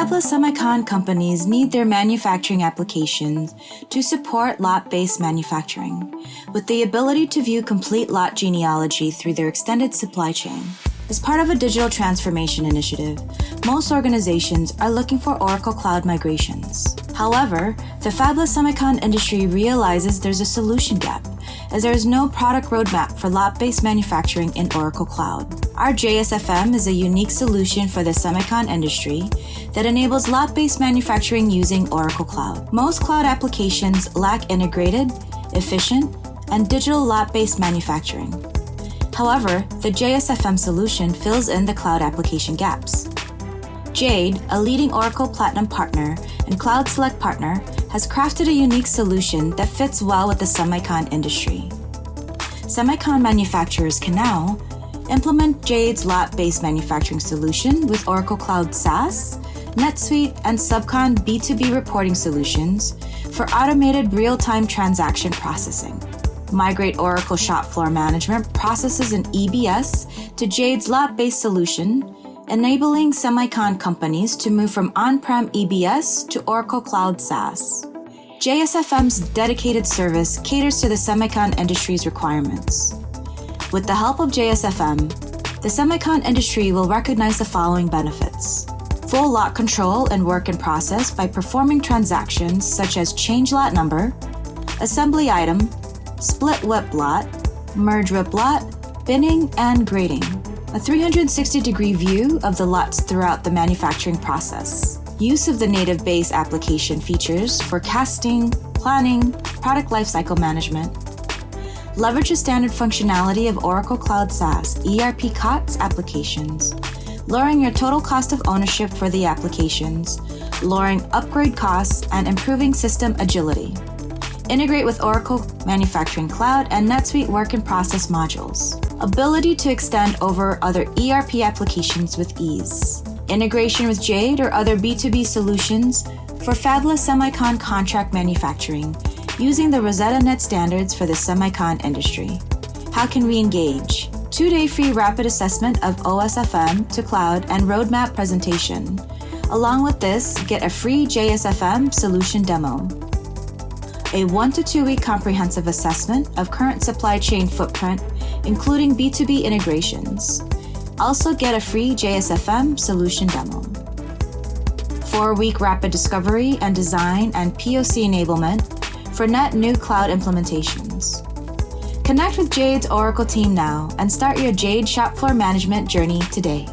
Fabless Semicon companies need their manufacturing applications to support lot-based manufacturing, with the ability to view complete lot genealogy through their extended supply chain. As part of a digital transformation initiative, most organizations are looking for Oracle Cloud migrations. However, the Fabless Semicon industry realizes there's a solution gap, as there is no product roadmap for lot-based manufacturing in Oracle Cloud. Our JSFM is a unique solution for the semicon industry that enables lot-based manufacturing using Oracle Cloud. Most cloud applications lack integrated, efficient, and digital lot-based manufacturing. However, the JSFM solution fills in the cloud application gaps. Jade, a leading Oracle Platinum partner and Cloud Select partner, has crafted a unique solution that fits well with the semicon industry. Semicon manufacturers can now implement Jade's lot-based manufacturing solution with Oracle Cloud SaaS, NetSuite, and Subcon B2B reporting solutions for automated real-time transaction processing. Migrate Oracle shop floor management processes in EBS to Jade's lot-based solution, enabling semicon companies to move from on-prem EBS to Oracle Cloud SaaS. JSFM's dedicated service caters to the semicon industry's requirements. With the help of JSFM, the semicon industry will recognize the following benefits: full lot control and work in process by performing transactions such as change lot number, assembly item, split whip lot, merge whip lot, binning, and grading. A 360-degree view of the lots throughout the manufacturing process. Use of the native base application features for casting, planning, product lifecycle management. Leverage the standard functionality of Oracle Cloud SaaS ERP COTS applications, lowering your total cost of ownership for the applications, lowering upgrade costs, and improving system agility. Integrate with Oracle Manufacturing Cloud and NetSuite Work in Process modules. Ability to extend over other ERP applications with ease. Integration with Jade or other B2B solutions for Fabless Semicon contract manufacturing using the Rosetta Net standards for the semicon industry. How can we engage? 2-day free rapid assessment of OSFM to cloud and roadmap presentation. Along with this, get a free JSFM solution demo. A 1 to 2 week comprehensive assessment of current supply chain footprint, including B2B integrations. Also get a free JSFM solution demo. 4-week rapid discovery and design and POC enablement for net new cloud implementations. Connect with Jade's Oracle team now and start your Jade shop floor management journey today.